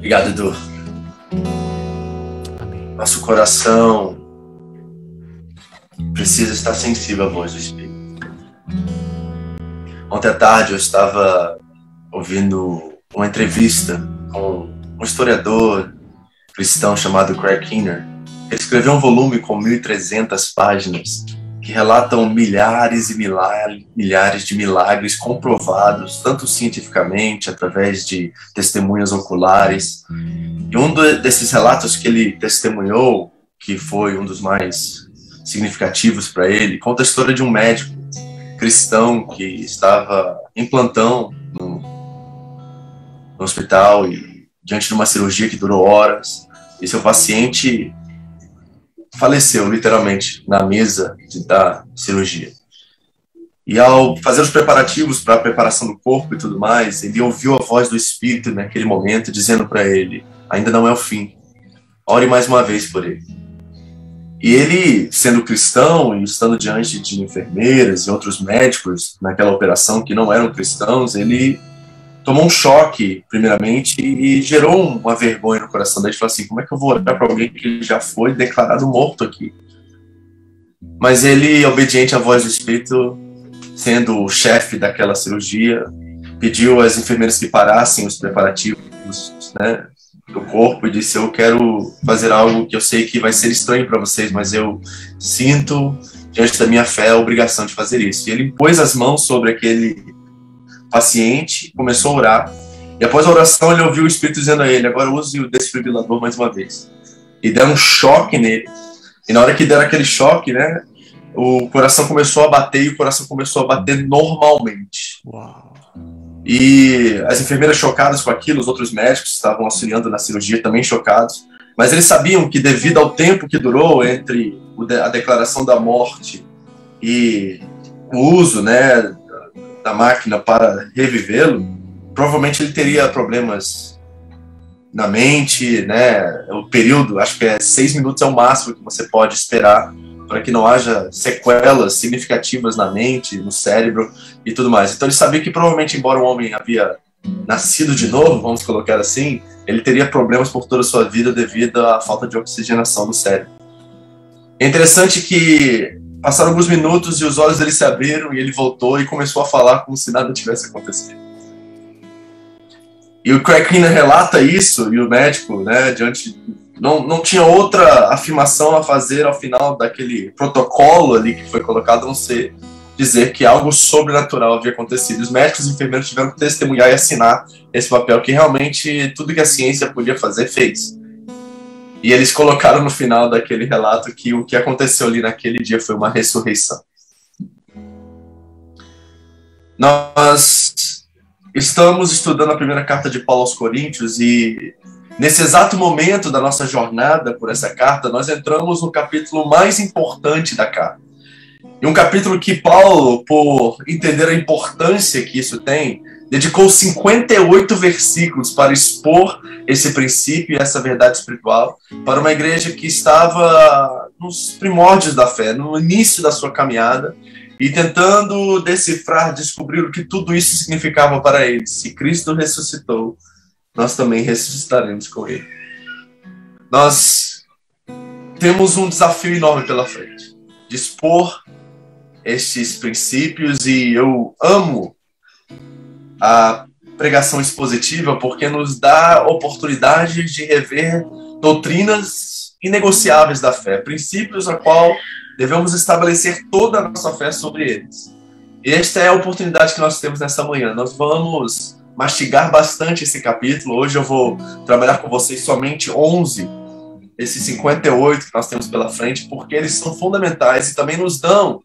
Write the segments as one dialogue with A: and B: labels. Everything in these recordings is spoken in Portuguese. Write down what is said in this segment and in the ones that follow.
A: Obrigado, Edu.
B: Amém.
A: Nosso coração precisa estar sensível à voz do Espírito. Ontem à tarde eu estava ouvindo uma entrevista com um historiador cristão chamado Craig Keener. Ele escreveu um volume com 1.300 páginas que relatam milhares e milhares de milagres comprovados, tanto cientificamente, através de testemunhas oculares. E um desses relatos que ele testemunhou, que foi um dos mais significativos para ele, conta a história de um médico cristão que estava em plantão no hospital e diante de uma cirurgia que durou horas, e seu paciente faleceu, literalmente, na mesa da cirurgia. E ao fazer os preparativos para a preparação do corpo e tudo mais, ele ouviu a voz do Espírito naquele momento, dizendo para ele: ainda não é o fim, ore mais uma vez por ele. E ele, sendo cristão e estando diante de enfermeiras e outros médicos naquela operação que não eram cristãos, ele tomou um choque, primeiramente, e gerou uma vergonha no coração dele. Ele falou assim: como é que eu vou orar para alguém que já foi declarado morto aqui? Mas ele, obediente à voz do Espírito, sendo o chefe daquela cirurgia, pediu às enfermeiras que parassem os preparativos, né, do corpo e disse: eu quero fazer algo que eu sei que vai ser estranho para vocês, mas eu sinto, diante da minha fé, a obrigação de fazer isso. E ele pôs as mãos sobre aquele paciente, começou a orar, e após a oração ele ouviu o Espírito dizendo a ele: agora use o desfibrilador mais uma vez. E deram um choque nele, e na hora que deram aquele choque, né, o coração começou a bater, e o coração começou a bater normalmente.
B: Uau.
A: E as enfermeiras chocadas com aquilo, os outros médicos que estavam auxiliando na cirurgia também chocados, mas eles sabiam que devido ao tempo que durou entre a declaração da morte e o uso, né, da máquina para revivê-lo, provavelmente ele teria problemas na mente, né? O período, acho que 6 minutos é o máximo que você pode esperar para que não haja sequelas significativas na mente, no cérebro e tudo mais. Então ele sabia que provavelmente, embora o homem havia nascido de novo, vamos colocar assim, ele teria problemas por toda a sua vida devido à falta de oxigenação do cérebro. É interessante que passaram alguns minutos e os olhos dele se abriram e ele voltou e começou a falar como se nada tivesse acontecido. E o Craig Keener relata isso, e o médico, né, não tinha outra afirmação a fazer ao final daquele protocolo ali que foi colocado, a não ser dizer que algo sobrenatural havia acontecido. Os médicos e enfermeiros tiveram que testemunhar e assinar esse papel, que realmente tudo que a ciência podia fazer, fez. E eles colocaram no final daquele relato que o que aconteceu ali naquele dia foi uma ressurreição. Nós estamos estudando a primeira carta de Paulo aos Coríntios e nesse exato momento da nossa jornada por essa carta, nós entramos no capítulo mais importante da carta. E um capítulo que Paulo, por entender a importância que isso tem, dedicou 58 versículos para expor esse princípio e essa verdade espiritual para uma igreja que estava nos primórdios da fé, no início da sua caminhada, e tentando decifrar, descobrir o que tudo isso significava para eles. Se Cristo ressuscitou, nós também ressuscitaremos com Ele. Nós temos um desafio enorme pela frente, de expor estes princípios, e eu amo a pregação expositiva porque nos dá oportunidade de rever doutrinas inegociáveis da fé, princípios a qual devemos estabelecer toda a nossa fé sobre eles. E esta é a oportunidade que nós temos nessa manhã. Nós vamos mastigar bastante esse capítulo. Hoje eu vou trabalhar com vocês somente 11, esses 58 que nós temos pela frente, porque eles são fundamentais e também nos dão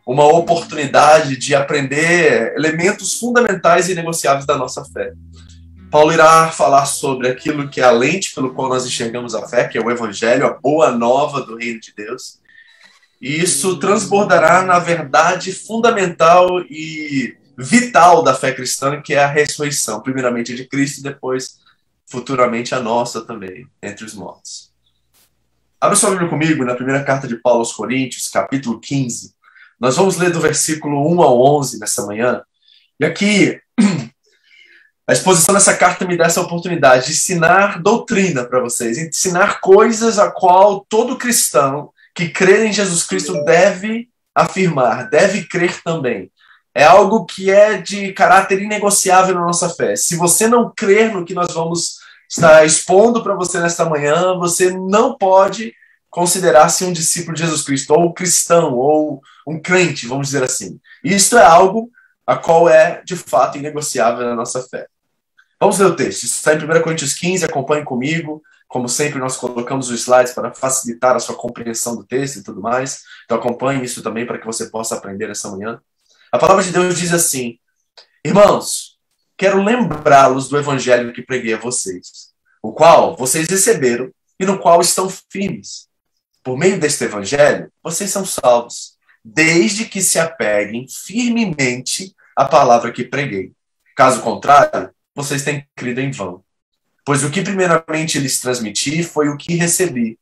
A: uma oportunidade de aprender elementos fundamentais e inegociáveis da nossa fé. Paulo irá falar sobre aquilo que é a lente pelo qual nós enxergamos a fé, que é o Evangelho, a boa nova do reino de Deus. E isso transbordará na verdade fundamental e vital da fé cristã, que é a ressurreição, primeiramente de Cristo e depois, futuramente, a nossa também, entre os mortos. Abra sua Bíblia comigo na primeira carta de Paulo aos Coríntios, capítulo 15. Nós vamos ler do versículo 1 ao 11 nessa manhã. E aqui A exposição dessa carta me dá essa oportunidade de ensinar doutrina para vocês, ensinar coisas a qual todo cristão que crê em Jesus Cristo deve afirmar, deve crer também. É algo que é de caráter inegociável na nossa fé. Se você não crer no que nós vamos estar expondo para você nesta manhã, você não pode considerar-se um discípulo de Jesus Cristo, ou um cristão, ou um crente, vamos dizer assim. Isto é algo a qual é, de fato, inegociável na nossa fé. Vamos ler o texto. Isso está em 1 Coríntios 15, acompanhe comigo. Como sempre, nós colocamos os slides para facilitar a sua compreensão do texto e tudo mais. Então acompanhe isso também para que você possa aprender essa manhã. A palavra de Deus diz assim: irmãos, quero lembrá-los do evangelho que preguei a vocês, o qual vocês receberam e no qual estão firmes. Por meio deste evangelho, vocês são salvos, desde que se apeguem firmemente à palavra que preguei. Caso contrário, vocês têm crido em vão. Pois o que primeiramente lhes transmiti foi o que recebi,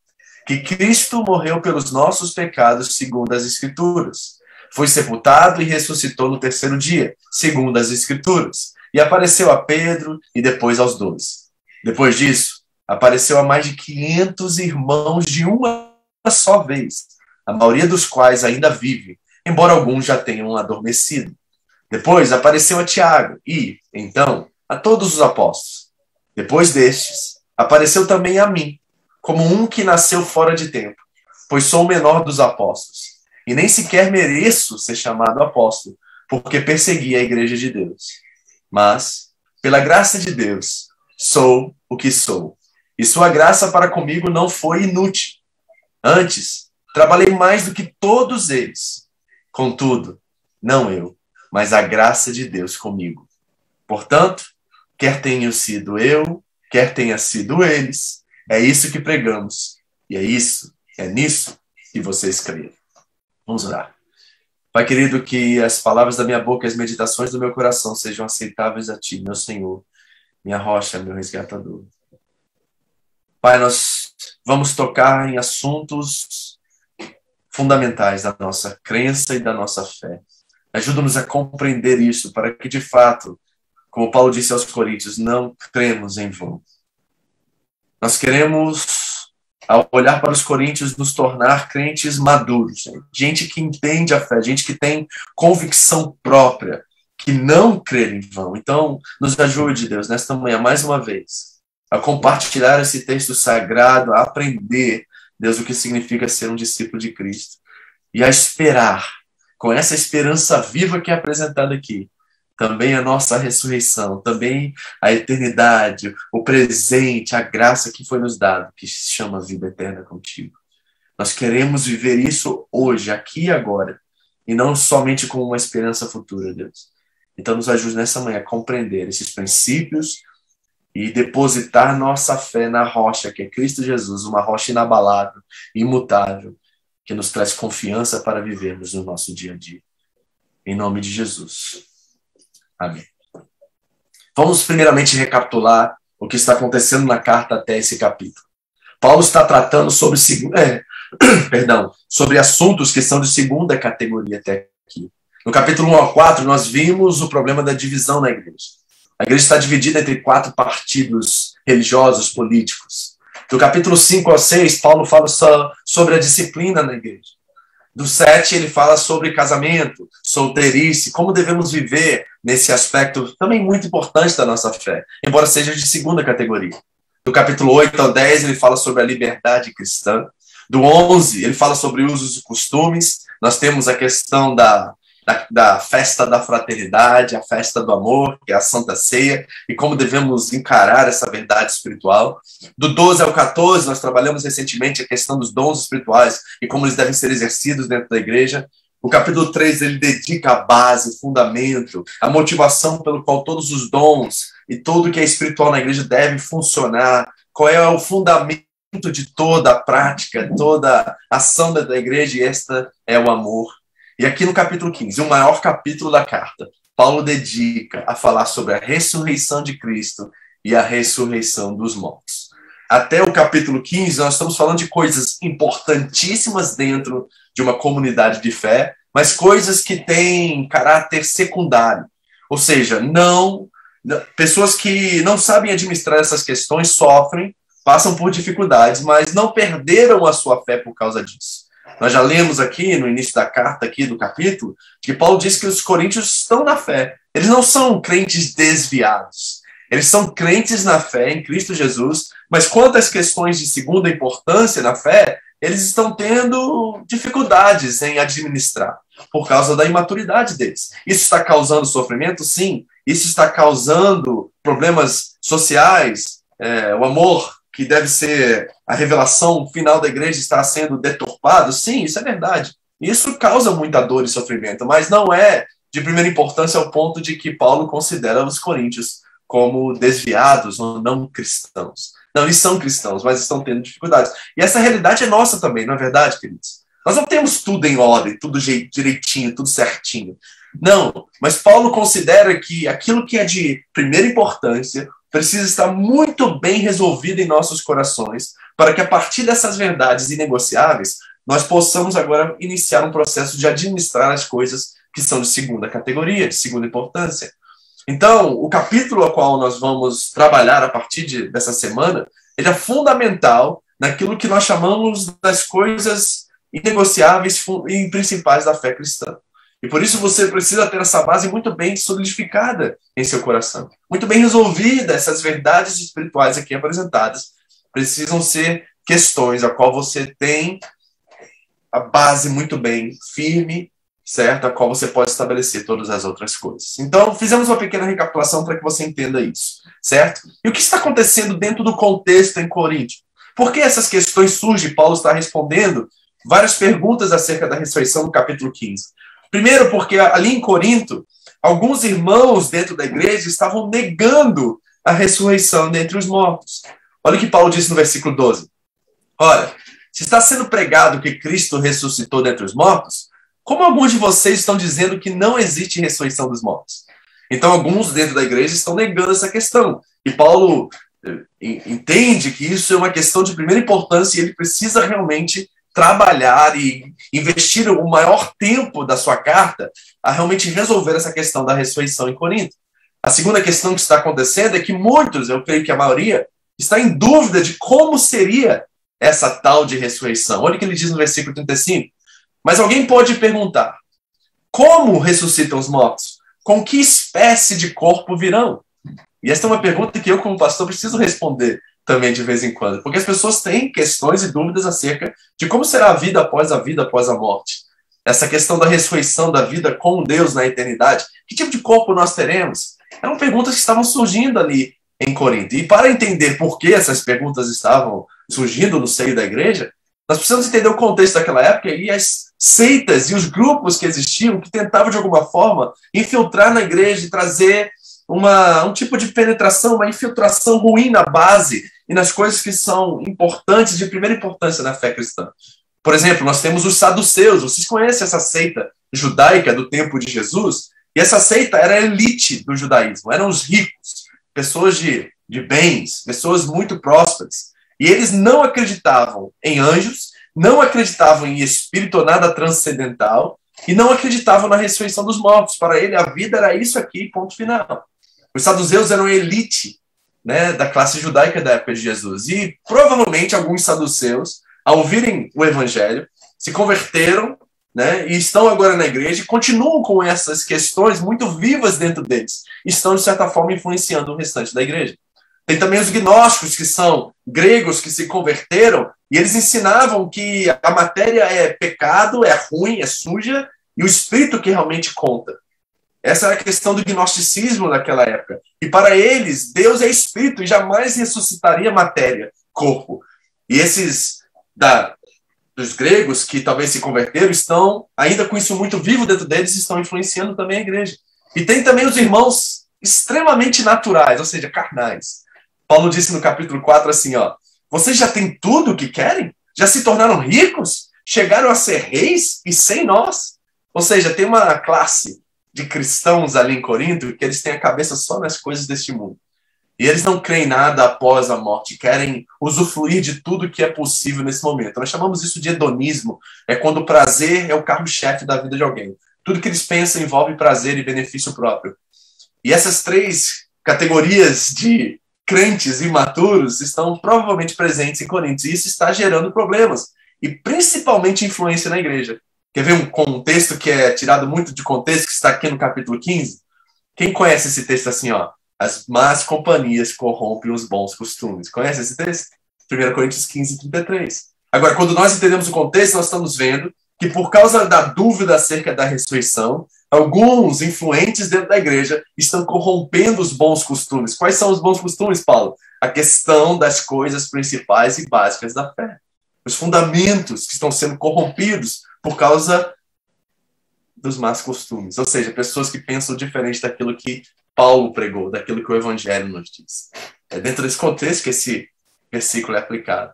A: que Cristo morreu pelos nossos pecados segundo as Escrituras. Foi sepultado e ressuscitou no terceiro dia, segundo as Escrituras. E apareceu a Pedro e depois aos 12. Depois disso, apareceu a mais de 500 irmãos de uma só vez, a maioria dos quais ainda vive, embora alguns já tenham adormecido. Depois apareceu a Tiago e, então, a todos os apóstolos. Depois destes, apareceu também a mim, como um que nasceu fora de tempo, pois sou o menor dos apóstolos, e nem sequer mereço ser chamado apóstolo, porque persegui a igreja de Deus. Mas, pela graça de Deus, sou o que sou, e sua graça para comigo não foi inútil. Antes, trabalhei mais do que todos eles. Contudo, não eu, mas a graça de Deus comigo. Portanto, quer tenha sido eu, quer tenha sido eles, é isso que pregamos. E é nisso que vocês creem. Vamos orar. Pai querido, que as palavras da minha boca e as meditações do meu coração sejam aceitáveis a Ti, meu Senhor, minha rocha, meu resgatador. Pai, nós vamos tocar em assuntos fundamentais da nossa crença e da nossa fé. Ajuda-nos a compreender isso, para que, de fato, como Paulo disse aos Coríntios, não cremos em vão. Nós queremos, ao olhar para os Coríntios, nos tornar crentes maduros. Gente que entende a fé, gente que tem convicção própria, que não crê em vão. Então, nos ajude, Deus, nesta manhã, mais uma vez, a compartilhar esse texto sagrado, a aprender, Deus, o que significa ser um discípulo de Cristo. E a esperar, com essa esperança viva que é apresentada aqui, também a nossa ressurreição, também a eternidade, o presente, a graça que foi nos dado, que se chama vida eterna contigo. Nós queremos viver isso hoje, aqui e agora, e não somente com uma esperança futura, Deus. Então nos ajude nessa manhã a compreender esses princípios e depositar nossa fé na rocha, que é Cristo Jesus, uma rocha inabalável, imutável, que nos traz confiança para vivermos no nosso dia a dia. Em nome de Jesus. Amém. Vamos primeiramente recapitular o que está acontecendo na carta até esse capítulo. Paulo está tratando sobre, sobre assuntos que são de segunda categoria até aqui. No capítulo 1 ao 4, nós vimos o problema da divisão na igreja. A igreja está dividida entre 4 partidos religiosos, políticos. Do capítulo 5 ao 6, Paulo fala sobre a disciplina na igreja. Do 7, ele fala sobre casamento, solteirice, como devemos viver nesse aspecto também muito importante da nossa fé, embora seja de segunda categoria. Do capítulo 8 ao 10, ele fala sobre a liberdade cristã. Do 11, ele fala sobre usos e costumes. Nós temos a questão da festa da fraternidade, a festa do amor, que é a Santa Ceia, e como devemos encarar essa verdade espiritual. Do 12 ao 14, nós trabalhamos recentemente a questão dos dons espirituais e como eles devem ser exercidos dentro da igreja. O capítulo 3, ele dedica a base, o fundamento, a motivação pelo qual todos os dons e tudo que é espiritual na igreja deve funcionar, qual é o fundamento de toda a prática, toda a ação da igreja, e esta é o amor. E aqui no capítulo 15, o maior capítulo da carta, Paulo dedica a falar sobre a ressurreição de Cristo e a ressurreição dos mortos. Até o capítulo 15, nós estamos falando de coisas importantíssimas dentro de uma comunidade de fé, mas coisas que têm caráter secundário. Ou seja, não Pessoas que não sabem administrar essas questões sofrem, passam por dificuldades, mas não perderam a sua fé por causa disso. Nós já lemos aqui, no início da carta, aqui do capítulo, que Paulo diz que os coríntios estão na fé. Eles não são crentes desviados. Eles são crentes na fé em Cristo Jesus, mas quanto às questões de segunda importância na fé, eles estão tendo dificuldades em administrar por causa da imaturidade deles. Isso está causando sofrimento? Sim. Isso está causando problemas sociais, o amor, que deve ser a revelação final da igreja, está sendo deturpado? Sim, isso é verdade. Isso causa muita dor e sofrimento, mas não é de primeira importância ao ponto de que Paulo considera os coríntios como desviados ou não cristãos. Não, eles são cristãos, mas estão tendo dificuldades. E essa realidade é nossa também, não é verdade, queridos? Nós não temos tudo em ordem, tudo direitinho, tudo certinho. Não, mas Paulo considera que aquilo que é de primeira importância precisa estar muito bem resolvido em nossos corações, para que a partir dessas verdades inegociáveis, nós possamos agora iniciar um processo de administrar as coisas que são de segunda categoria, de segunda importância. Então, o capítulo ao qual nós vamos trabalhar a partir dessa semana, ele é fundamental naquilo que nós chamamos das coisas inegociáveis e principais da fé cristã. E por isso você precisa ter essa base muito bem solidificada em seu coração. Muito bem resolvida, essas verdades espirituais aqui apresentadas precisam ser questões a qual você tem a base muito bem firme, certo? A qual você pode estabelecer todas as outras coisas. Então, fizemos uma pequena recapitulação para que você entenda isso, certo? E o que está acontecendo dentro do contexto em Corinto? Por que essas questões surgem? Paulo está respondendo várias perguntas acerca da ressurreição no capítulo 15. Primeiro, porque ali em Corinto, alguns irmãos dentro da igreja estavam negando a ressurreição dentre os mortos. Olha o que Paulo disse no versículo 12. Olha, se está sendo pregado que Cristo ressuscitou dentre os mortos, como alguns de vocês estão dizendo que não existe ressurreição dos mortos? Então, alguns dentro da igreja estão negando essa questão. E Paulo entende que isso é uma questão de primeira importância e ele precisa realmente trabalhar e investir o maior tempo da sua carta a realmente resolver essa questão da ressurreição em Corinto. A segunda questão que está acontecendo é que muitos, eu creio que a maioria, está em dúvida de como seria essa tal de ressurreição. Olha o que ele diz no versículo 35. Mas alguém pode perguntar, como ressuscitam os mortos? Com que espécie de corpo virão? E essa é uma pergunta que eu, como pastor, preciso responder também de vez em quando, porque as pessoas têm questões e dúvidas acerca de como será a vida após a morte. Essa questão da ressurreição da vida com Deus na eternidade, que tipo de corpo nós teremos? Eram perguntas que estavam surgindo ali em Corinto. E para entender por que essas perguntas estavam surgindo no seio da igreja, nós precisamos entender o contexto daquela época e as seitas e os grupos que existiam que tentavam de alguma forma infiltrar na igreja e trazer um tipo de penetração, uma infiltração ruim na base e nas coisas que são importantes, de primeira importância na fé cristã. Por exemplo, nós temos os saduceus. Vocês conhecem essa seita judaica do tempo de Jesus? E essa seita era a elite do judaísmo, eram os ricos, pessoas de bens, pessoas muito prósperas. E eles não acreditavam em anjos, não acreditavam em espírito ou nada transcendental, e não acreditavam na ressurreição dos mortos. Para ele, a vida era isso aqui, ponto final. Os saduceus eram a elite, né, da classe judaica da época de Jesus. E provavelmente alguns saduceus, ao ouvirem o evangelho, se converteram, né, e estão agora na igreja e continuam com essas questões muito vivas dentro deles. E estão, de certa forma, influenciando o restante da igreja. Tem também os gnósticos, que são gregos que se converteram, e eles ensinavam que a matéria é pecado, é ruim, é suja, e o espírito que realmente conta. Essa era a questão do gnosticismo naquela época. E para eles, Deus é espírito e jamais ressuscitaria matéria, corpo. E esses dos gregos que talvez se converteram estão, ainda com isso muito vivo dentro deles, estão influenciando também a igreja. E tem também os irmãos extremamente naturais, ou seja, carnais. Paulo disse no capítulo 4 assim, ó, vocês já têm tudo o que querem? Já se tornaram ricos? Chegaram a ser reis e sem nós? Ou seja, tem uma classe de cristãos ali em Corinto que eles têm a cabeça só nas coisas deste mundo. E eles não creem nada após a morte, querem usufruir de tudo que é possível nesse momento. Nós chamamos isso de hedonismo, é quando o prazer é o carro-chefe da vida de alguém. Tudo que eles pensam envolve prazer e benefício próprio. E essas três categorias de crentes imaturos estão provavelmente presentes em Coríntios, e isso está gerando problemas, e principalmente influência na igreja. Quer ver um contexto que é tirado muito de contexto, que está aqui no capítulo 15? Quem conhece esse texto assim, ó? As más companhias corrompem os bons costumes. Conhece esse texto? 1 Coríntios 15, 33. Agora, quando nós entendemos o contexto, nós estamos vendo que por causa da dúvida acerca da ressurreição, alguns influentes dentro da igreja estão corrompendo os bons costumes. Quais são os bons costumes, Paulo? A questão das coisas principais e básicas da fé. Os fundamentos que estão sendo corrompidos por causa dos más costumes. Ou seja, pessoas que pensam diferente daquilo que Paulo pregou, daquilo que o Evangelho nos diz. É dentro desse contexto que esse versículo é aplicado.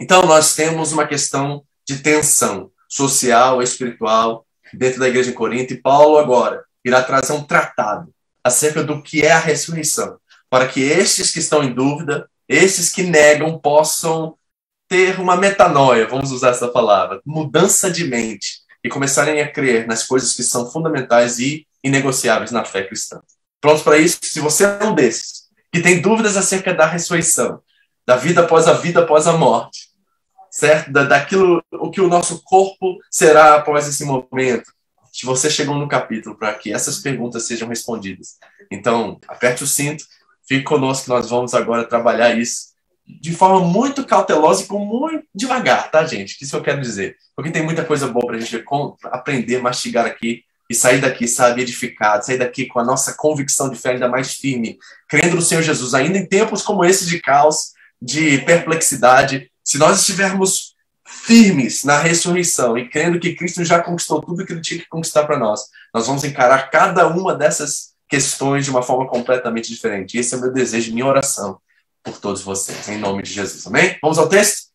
A: Então, nós temos uma questão de tensão social, espiritual, dentro da igreja em Corinto, e Paulo agora irá trazer um tratado acerca do que é a ressurreição, para que estes que estão em dúvida, estes que negam, possam ter uma metanoia, vamos usar essa palavra, mudança de mente, e começarem a crer nas coisas que são fundamentais e inegociáveis na fé cristã. Prontos para isso? Se você é um desses, que tem dúvidas acerca da ressurreição, da vida após a morte, certo? Daquilo o que o nosso corpo será após esse momento. Se você chegou no capítulo para que essas perguntas sejam respondidas. Então, aperte o cinto, fique conosco que nós vamos agora trabalhar isso de forma muito cautelosa e com muito devagar, tá, gente? Isso eu quero dizer. Porque tem muita coisa boa para a gente aprender, mastigar aqui e sair daqui, sabe, edificado, sair daqui com a nossa convicção de fé ainda mais firme, crendo no Senhor Jesus, ainda em tempos como esses de caos, de perplexidade. Se nós estivermos firmes na ressurreição e crendo que Cristo já conquistou tudo que ele tinha que conquistar para nós, nós vamos encarar cada uma dessas questões de uma forma completamente diferente. Esse é o meu desejo, minha oração por todos vocês, em nome de Jesus. Amém? Vamos ao texto?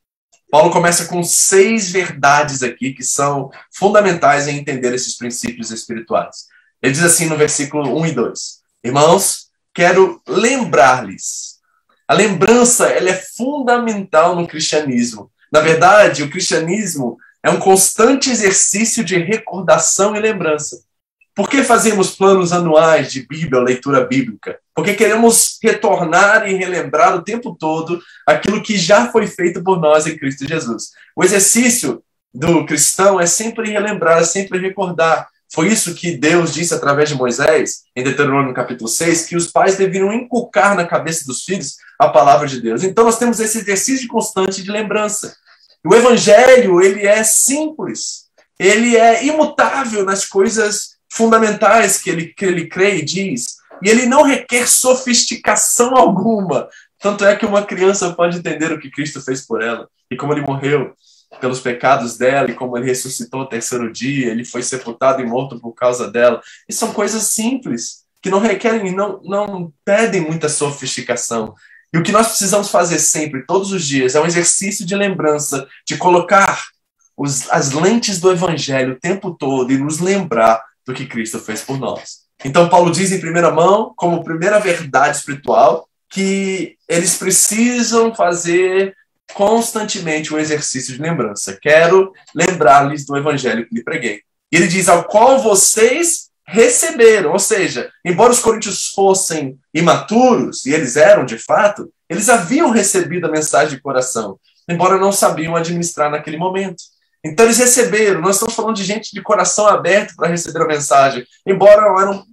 A: Paulo começa com 6 verdades aqui que são fundamentais em entender esses princípios espirituais. Ele diz assim no versículo 1 e 2. Irmãos, quero lembrar-lhes. A lembrança, ela é fundamental no cristianismo. Na verdade, o cristianismo é um constante exercício de recordação e lembrança. Por que fazemos planos anuais de Bíblia, leitura bíblica? Porque queremos retornar e relembrar o tempo todo aquilo que já foi feito por nós em Cristo Jesus. O exercício do cristão é sempre relembrar, é sempre recordar. Foi isso que Deus disse através de Moisés, em Deuteronômio capítulo 6, que os pais deveriam inculcar na cabeça dos filhos a palavra de Deus. Então nós temos esse exercício constante de lembrança. O evangelho, ele é simples, ele é imutável nas coisas fundamentais que ele crê e diz, e ele não requer sofisticação alguma. Tanto é que uma criança pode entender o que Cristo fez por ela, e como ele morreu pelos pecados dela, e como ele ressuscitou no 3º dia, ele foi sepultado e morto por causa dela. E são coisas simples, que não requerem, não pedem muita sofisticação. E o que nós precisamos fazer sempre, todos os dias, é um exercício de lembrança, de colocar as lentes do evangelho o tempo todo e nos lembrar do que Cristo fez por nós. Então, Paulo diz em primeira mão, como primeira verdade espiritual, que eles precisam fazer constantemente um exercício de lembrança. Quero lembrar-lhes do evangelho que lhe preguei. E ele diz, ao qual vocês receberam. Ou seja, embora os coríntios fossem imaturos, e eles eram de fato, eles haviam recebido a mensagem de coração, embora não sabiam administrar naquele momento. Então eles receberam. Nós estamos falando de gente de coração aberto para receber a mensagem, embora eram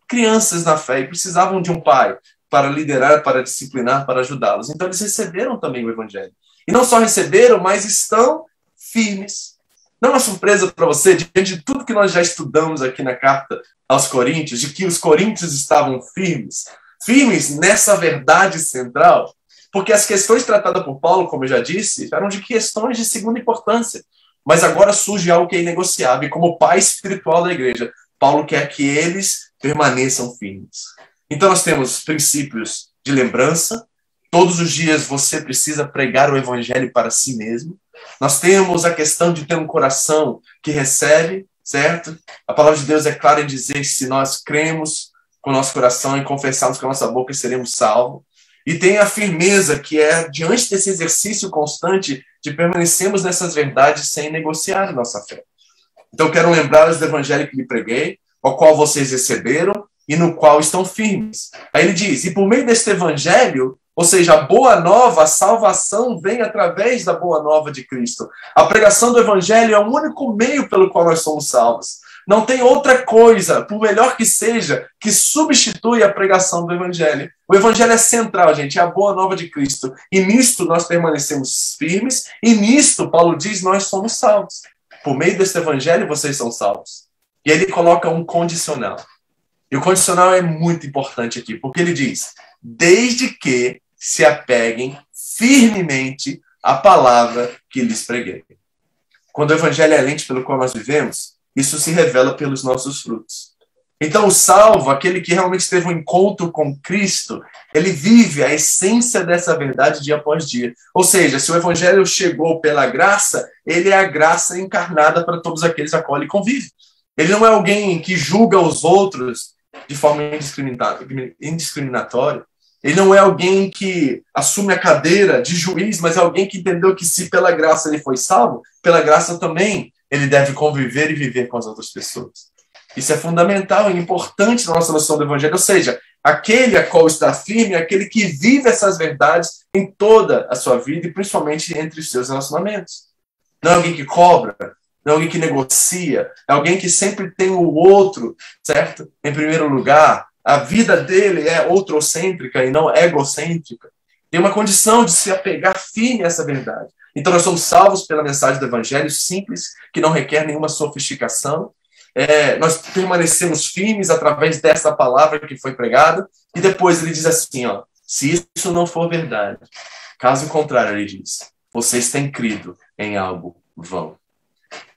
A: crianças na fé e precisavam de um pai para liderar, para disciplinar, para ajudá-los. Então eles receberam também o evangelho. E não só receberam, mas estão firmes. Não é uma surpresa para você, diante de tudo que nós já estudamos aqui na carta aos Coríntios, de que os coríntios estavam firmes. Firmes nessa verdade central, porque as questões tratadas por Paulo, como eu já disse, eram de questões de segunda importância. Mas agora surge algo que é inegociável. E como pai espiritual da igreja, Paulo quer que eles permaneçam firmes. Então nós temos princípios de lembrança. Todos os dias você precisa pregar o evangelho para si mesmo. Nós temos a questão de ter um coração que recebe, certo? A palavra de Deus é clara em dizer que se nós cremos com o nosso coração e confessarmos com a nossa boca, seremos salvos. E tem a firmeza que é diante desse exercício constante de permanecermos nessas verdades sem negociar a nossa fé. Então, quero lembrar-vos do evangelho que lhe preguei, ao qual vocês receberam e no qual estão firmes. Aí ele diz, e por meio deste evangelho, ou seja, a boa nova, a salvação vem através da boa nova de Cristo. A pregação do evangelho é o único meio pelo qual nós somos salvos. Não tem outra coisa, por melhor que seja, que substitui a pregação do evangelho. O evangelho é central, gente, é a boa nova de Cristo. E nisto nós permanecemos firmes, e nisto, Paulo diz, nós somos salvos. Por meio deste evangelho, vocês são salvos. E ele coloca um condicional. E o condicional é muito importante aqui, porque ele diz, desde que se apeguem firmemente à palavra que lhes preguei. Quando o evangelho é a lente pelo qual nós vivemos, isso se revela pelos nossos frutos. Então, o salvo, aquele que realmente teve um encontro com Cristo, ele vive a essência dessa verdade dia após dia. Ou seja, se o evangelho chegou pela graça, ele é a graça encarnada para todos aqueles a qual ele convive. Ele não é alguém que julga os outros de forma indiscriminatória. Ele não é alguém que assume a cadeira de juiz, mas é alguém que entendeu que se pela graça ele foi salvo, pela graça também ele deve conviver e viver com as outras pessoas. Isso é fundamental e importante na nossa noção do evangelho. Ou seja, aquele a qual está firme é aquele que vive essas verdades em toda a sua vida e principalmente entre os seus relacionamentos. Não é alguém que cobra, não é alguém que negocia, é alguém que sempre tem o outro, certo? Em primeiro lugar. A vida dele é outrocêntrica e não egocêntrica. Tem uma condição de se apegar firme a essa verdade. Então nós somos salvos pela mensagem do evangelho simples, que não requer nenhuma sofisticação. Nós permanecemos firmes através dessa palavra que foi pregada. E depois ele diz assim, ó, se isso não for verdade, caso contrário, ele diz, vocês têm crido em algo vão.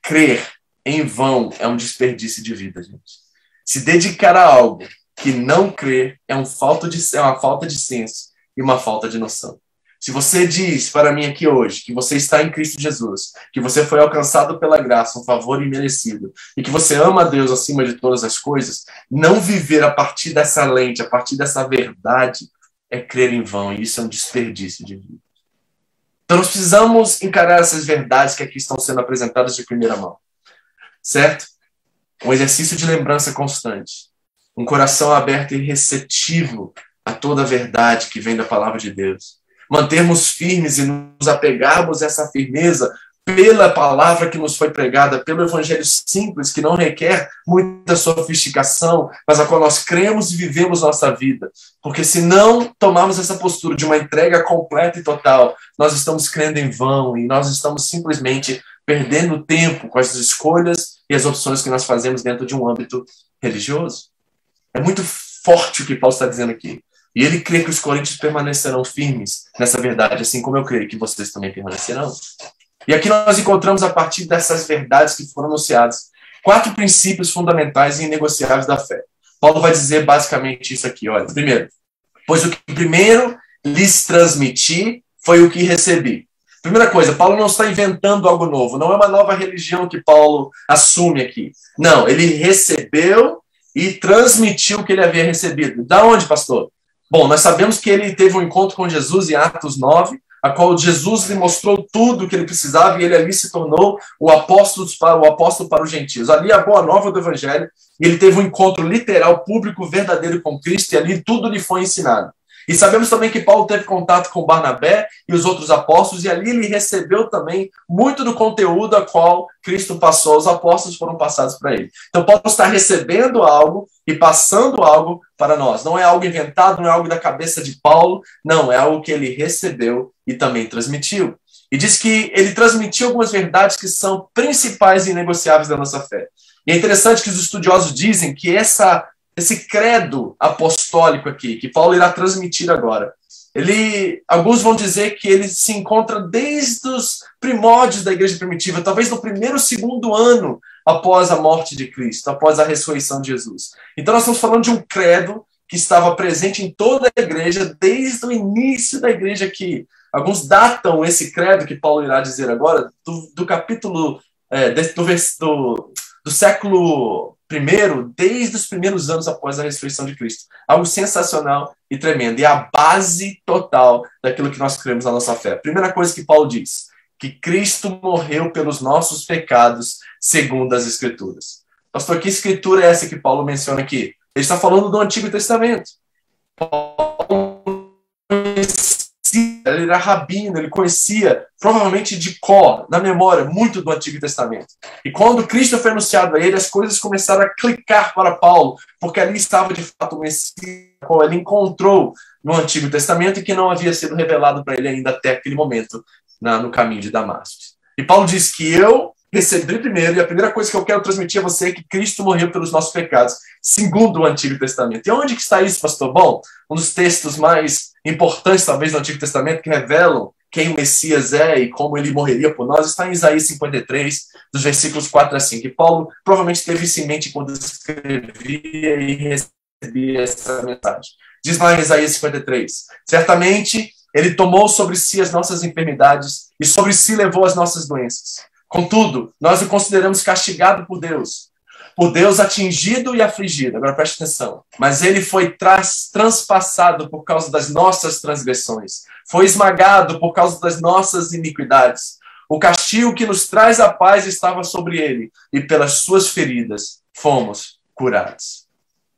A: Crer em vão é um desperdício de vida, gente. Se dedicar a algo que não crer é uma falta de senso e uma falta de noção. Se você diz para mim aqui hoje que você está em Cristo Jesus, que você foi alcançado pela graça, um favor imerecido, e que você ama a Deus acima de todas as coisas, não viver a partir dessa lente, a partir dessa verdade, é crer em vão, e isso é um desperdício de vida. Então nós precisamos encarar essas verdades que aqui estão sendo apresentadas de primeira mão. Certo? Um exercício de lembrança constante. Um coração aberto e receptivo a toda a verdade que vem da palavra de Deus. Mantermos firmes e nos apegarmos a essa firmeza pela palavra que nos foi pregada, pelo evangelho simples, que não requer muita sofisticação, mas a qual nós cremos e vivemos nossa vida. Porque se não tomarmos essa postura de uma entrega completa e total, nós estamos crendo em vão e nós estamos simplesmente perdendo tempo com as escolhas e as opções que nós fazemos dentro de um âmbito religioso. É muito forte o que Paulo está dizendo aqui. E ele crê que os coríntios permanecerão firmes nessa verdade, assim como eu creio que vocês também permanecerão. E aqui nós encontramos, a partir dessas verdades que foram anunciadas, 4 princípios fundamentais e inegociáveis da fé. Paulo vai dizer basicamente isso aqui. Olha, primeiro, pois o que primeiro lhes transmiti foi o que recebi. Primeira coisa, Paulo não está inventando algo novo. Não é uma nova religião que Paulo assume aqui. Não, ele recebeu e transmitiu o que ele havia recebido. Da onde, pastor? Bom, nós sabemos que ele teve um encontro com Jesus em Atos 9, a qual Jesus lhe mostrou tudo o que ele precisava e ele ali se tornou o apóstolo para os gentios. Ali a boa nova do evangelho, e ele teve um encontro literal, público, verdadeiro com Cristo, e ali tudo lhe foi ensinado. E sabemos também que Paulo teve contato com Barnabé e os outros apóstolos, e ali ele recebeu também muito do conteúdo a qual Cristo passou, os apóstolos foram passados para ele. Então Paulo está recebendo algo e passando algo para nós. Não é algo inventado, não é algo da cabeça de Paulo, não, é algo que ele recebeu e também transmitiu. E diz que ele transmitiu algumas verdades que são principais e inegociáveis da nossa fé. E é interessante que os estudiosos dizem que esse credo apostólico aqui, que Paulo irá transmitir agora, alguns vão dizer que ele se encontra desde os primórdios da igreja primitiva, talvez no primeiro, segundo ano após a morte de Cristo, após a ressurreição de Jesus. Então nós estamos falando de um credo que estava presente em toda a igreja, desde o início da igreja aqui. Alguns datam esse credo que Paulo irá dizer agora, do capítulo, do século I, desde os primeiros anos após a ressurreição de Cristo. Algo sensacional e tremendo. E a base total daquilo que nós cremos na nossa fé. Primeira coisa que Paulo diz, que Cristo morreu pelos nossos pecados, segundo as Escrituras. Pastor, que escritura é essa que Paulo menciona aqui? Ele está falando do Antigo Testamento. Paulo conhecia, ele era rabino, ele conhecia, provavelmente de cor, na memória, muito do Antigo Testamento. E quando Cristo foi anunciado a ele, as coisas começaram a clicar para Paulo, porque ali estava de fato o Messias, qual ele encontrou no Antigo Testamento e que não havia sido revelado para ele ainda até aquele momento no caminho de Damasco. E Paulo diz que eu recebi primeiro, e a primeira coisa que eu quero transmitir a você é que Cristo morreu pelos nossos pecados, segundo o Antigo Testamento. E onde que está isso, pastor? Bom, um dos textos mais importantes, talvez, do Antigo Testamento, que revelam quem o Messias é e como ele morreria por nós, está em Isaías 53, dos versículos 4 a 5. E Paulo provavelmente teve isso em mente quando escrevia e recebia essa mensagem. Diz lá em Isaías 53, certamente ele tomou sobre si as nossas enfermidades e sobre si levou as nossas doenças. Contudo, nós o consideramos castigado por Deus atingido e afligido. Agora preste atenção. Mas ele foi transpassado por causa das nossas transgressões. Foi esmagado por causa das nossas iniquidades. O castigo que nos traz a paz estava sobre ele, e pelas suas feridas fomos curados.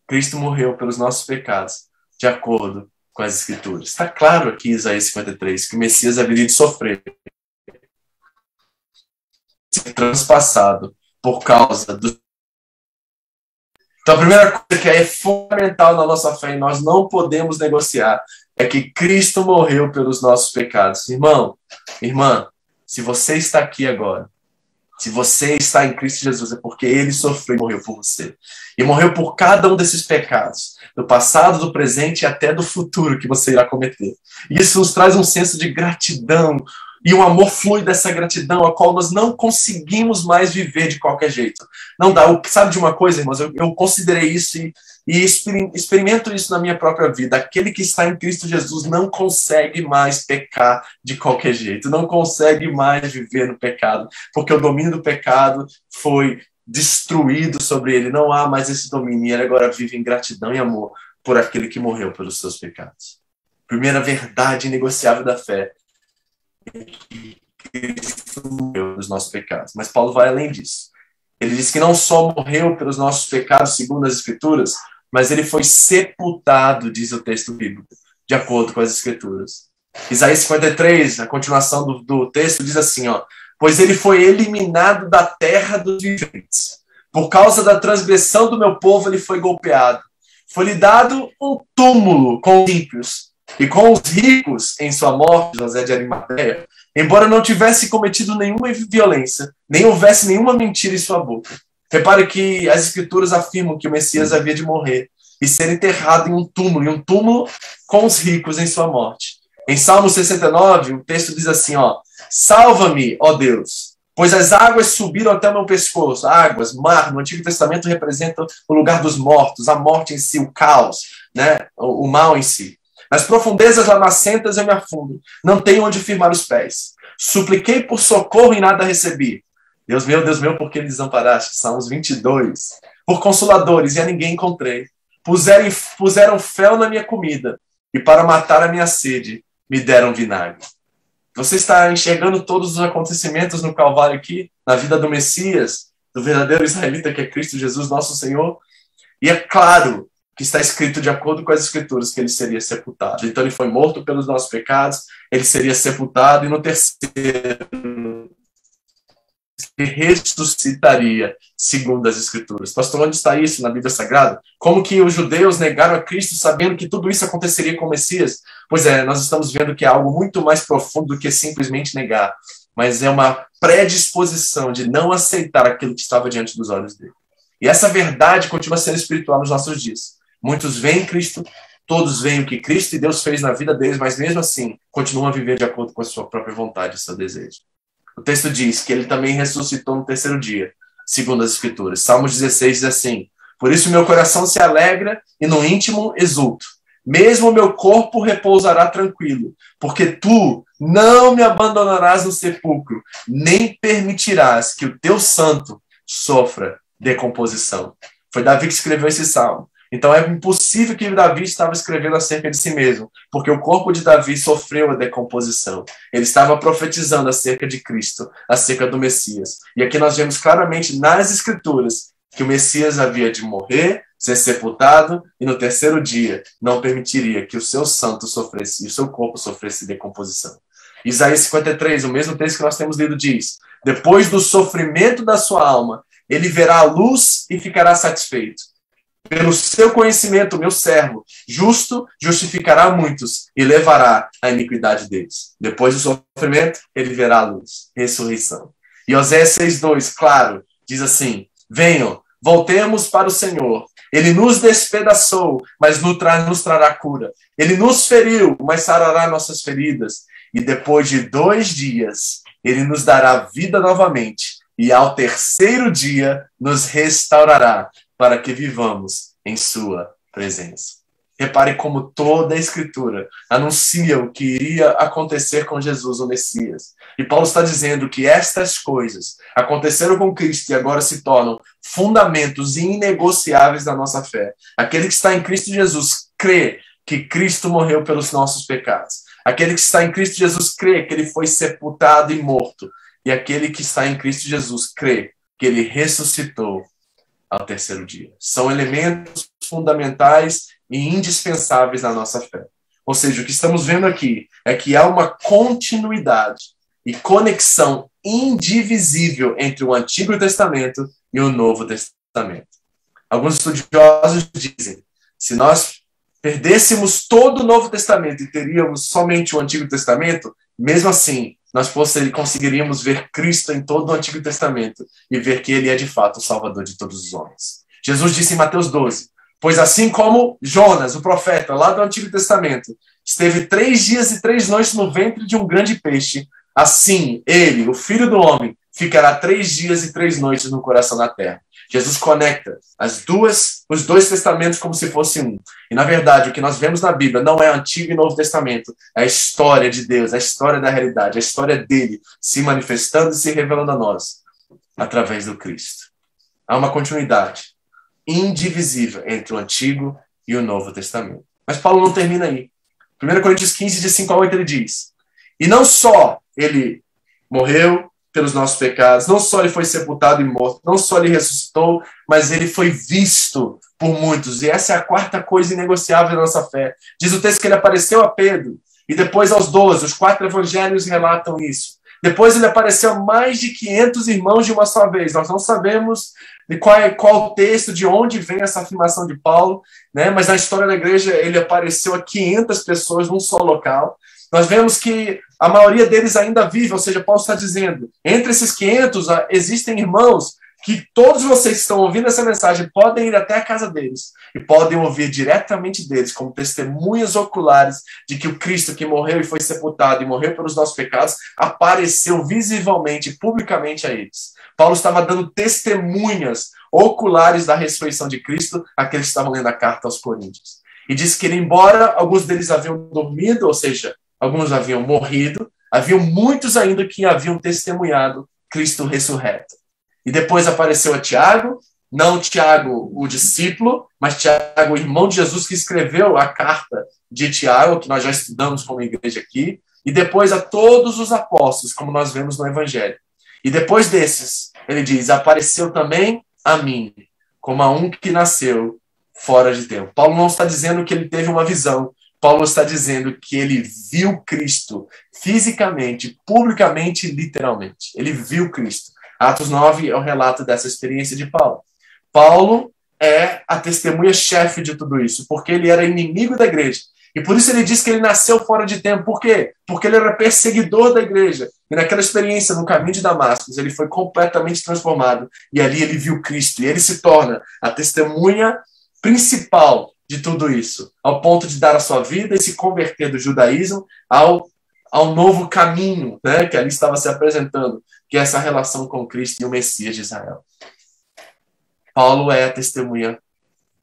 A: Cristo morreu pelos nossos pecados, de acordo com as Escrituras. Está claro aqui em Isaías 53 que o Messias haveria de sofrer, ser transpassado por causa do... Então a primeira coisa que é fundamental na nossa fé e nós não podemos negociar é que Cristo morreu pelos nossos pecados. Irmão, irmã, se você está aqui agora, se você está em Cristo Jesus, é porque ele sofreu e morreu por você. E morreu por cada um desses pecados, do passado, do presente e até do futuro que você irá cometer. E isso nos traz um senso de gratidão, e um amor flui dessa gratidão, a qual nós não conseguimos mais viver de qualquer jeito. Não dá. Sabe de uma coisa, irmãos? Eu considerei isso e experimento isso na minha própria vida. Aquele que está em Cristo Jesus não consegue mais pecar de qualquer jeito. Não consegue mais viver no pecado. Porque o domínio do pecado foi destruído sobre ele. Não há mais esse domínio. E ele agora vive em gratidão e amor por aquele que morreu pelos seus pecados. Primeira verdade inegociável da fé. Que Cristo morreu pelos nossos pecados. Mas Paulo vai além disso. Ele diz que não só morreu pelos nossos pecados, segundo as Escrituras, mas ele foi sepultado, diz o texto bíblico, de acordo com as Escrituras. Isaías 53, a continuação do texto, diz assim, ó, pois ele foi eliminado da terra dos viventes. Por causa da transgressão do meu povo, ele foi golpeado. Foi-lhe dado um túmulo com os ímpios e com os ricos em sua morte, José de Arimateia, embora não tivesse cometido nenhuma violência, nem houvesse nenhuma mentira em sua boca. Repare que as Escrituras afirmam que o Messias havia de morrer e ser enterrado em um túmulo com os ricos em sua morte. Em Salmo 69, o texto diz assim, ó, salva-me, ó Deus, pois as águas subiram até o meu pescoço. Águas, mar, no Antigo Testamento representam o lugar dos mortos, a morte em si, o caos, né? O mal em si. Nas profundezas lamacentas eu me afundo, não tenho onde firmar os pés. Supliquei por socorro e nada recebi. Deus meu, por que me desamparaste? Salmos 22. Por consoladores e a ninguém encontrei. Puseram fel na minha comida e para matar a minha sede me deram vinagre. Você está enxergando todos os acontecimentos no Calvário aqui, na vida do Messias, do verdadeiro israelita que é Cristo Jesus, nosso Senhor? E é claro que está escrito de acordo com as Escrituras que ele seria sepultado. Então ele foi morto pelos nossos pecados, ele seria sepultado e no terceiro ele ressuscitaria segundo as Escrituras. Pastor, onde está isso na Bíblia Sagrada? Como que os judeus negaram a Cristo sabendo que tudo isso aconteceria com o Messias? Pois é, nós estamos vendo que é algo muito mais profundo do que simplesmente negar, mas é uma predisposição de não aceitar aquilo que estava diante dos olhos dele. E essa verdade continua sendo espiritual nos nossos dias. Muitos veem Cristo, todos veem o que Cristo e Deus fez na vida deles, mas mesmo assim continuam a viver de acordo com a sua própria vontade e seu desejo. O texto diz que ele também ressuscitou no terceiro dia, segundo as Escrituras. Salmos 16 diz assim, por isso meu coração se alegra e no íntimo exulto. Mesmo o meu corpo repousará tranquilo, porque tu não me abandonarás no sepulcro, nem permitirás que o teu santo sofra decomposição. Foi Davi que escreveu esse salmo. Então é impossível que Davi estava escrevendo acerca de si mesmo, porque o corpo de Davi sofreu a decomposição. Ele estava profetizando acerca de Cristo, acerca do Messias. E aqui nós vemos claramente nas Escrituras que o Messias havia de morrer, ser sepultado e no terceiro dia não permitiria que o seu santo sofresse e o seu corpo sofresse decomposição. Isaías 53, o mesmo texto que nós temos lido, diz: depois do sofrimento da sua alma, ele verá a luz e ficará satisfeito. Pelo seu conhecimento, meu servo, justo, justificará muitos e levará a iniquidade deles. Depois do sofrimento, ele verá a luz, ressurreição. E Oséias 6,2, claro, diz assim: venham, voltemos para o Senhor. Ele nos despedaçou, mas nos trará cura. Ele nos feriu, mas sarará nossas feridas. E depois de 2 dias, ele nos dará vida novamente. E ao terceiro dia, nos restaurará, para que vivamos em sua presença. Repare como toda a Escritura anuncia o que iria acontecer com Jesus, o Messias. E Paulo está dizendo que estas coisas aconteceram com Cristo e agora se tornam fundamentos inegociáveis da nossa fé. Aquele que está em Cristo Jesus crê que Cristo morreu pelos nossos pecados. Aquele que está em Cristo Jesus crê que ele foi sepultado e morto. E aquele que está em Cristo Jesus crê que ele ressuscitou ao terceiro dia. São elementos fundamentais e indispensáveis na nossa fé. Ou seja, o que estamos vendo aqui é que há uma continuidade e conexão indivisível entre o Antigo Testamento e o Novo Testamento. Alguns estudiosos dizem: se nós perdêssemos todo o Novo Testamento e teríamos somente o Antigo Testamento, mesmo assim, nós conseguiríamos ver Cristo em todo o Antigo Testamento e ver que ele é de fato o Salvador de todos os homens. Jesus disse em Mateus 12, pois assim como Jonas, o profeta, lá do Antigo Testamento, esteve 3 dias e 3 noites no ventre de um grande peixe, assim ele, o Filho do Homem, ficará 3 dias e 3 noites no coração da terra. Jesus conecta os dois testamentos como se fosse um. E, na verdade, o que nós vemos na Bíblia não é Antigo e Novo Testamento. É a história de Deus, a história da realidade, a história dele se manifestando e se revelando a nós através do Cristo. Há uma continuidade indivisível entre o Antigo e o Novo Testamento. Mas Paulo não termina aí. 1 Coríntios 15, de 5 a 8, ele diz: e não só ele morreu pelos nossos pecados, não só ele foi sepultado e morto, não só ele ressuscitou, mas ele foi visto por muitos. E essa é a quarta coisa inegociável da nossa fé. Diz o texto que ele apareceu a Pedro, e depois aos 12, os 4 evangelhos relatam isso. Depois ele apareceu a mais de 500 irmãos de uma só vez. Nós não sabemos de qual o texto, de onde vem essa afirmação de Paulo, né? Mas na história da igreja ele apareceu a 500 pessoas num só local. Nós vemos que a maioria deles ainda vive, ou seja, Paulo está dizendo, entre esses 500 existem irmãos que todos vocês que estão ouvindo essa mensagem podem ir até a casa deles e podem ouvir diretamente deles como testemunhas oculares de que o Cristo que morreu e foi sepultado e morreu pelos nossos pecados apareceu visivelmente, publicamente a eles. Paulo estava dando testemunhas oculares da ressurreição de Cristo àqueles que estavam lendo a carta aos Coríntios. E diz que, embora alguns deles haviam dormido, ou seja, alguns haviam morrido, haviam muitos ainda que haviam testemunhado Cristo ressurreto. E depois apareceu a Tiago, não Tiago, o discípulo, mas Tiago, o irmão de Jesus, que escreveu a carta de Tiago, que nós já estudamos como igreja aqui, e depois a todos os apóstolos, como nós vemos no Evangelho. E depois desses, ele diz, apareceu também a mim, como a um que nasceu fora de tempo. Paulo não está dizendo que ele teve uma visão, Paulo está dizendo que ele viu Cristo fisicamente, publicamente e literalmente. Ele viu Cristo. Atos 9 é o relato dessa experiência de Paulo. Paulo é a testemunha-chefe de tudo isso, porque ele era inimigo da igreja. E por isso ele diz que ele nasceu fora de tempo. Por quê? Porque ele era perseguidor da igreja. E naquela experiência, no caminho de Damasco, ele foi completamente transformado. E ali ele viu Cristo. E ele se torna a testemunha principal de tudo isso, ao ponto de dar a sua vida e se converter do judaísmo ao novo caminho, né, que ali estava se apresentando, que é essa relação com Cristo e o Messias de Israel. Paulo é a testemunha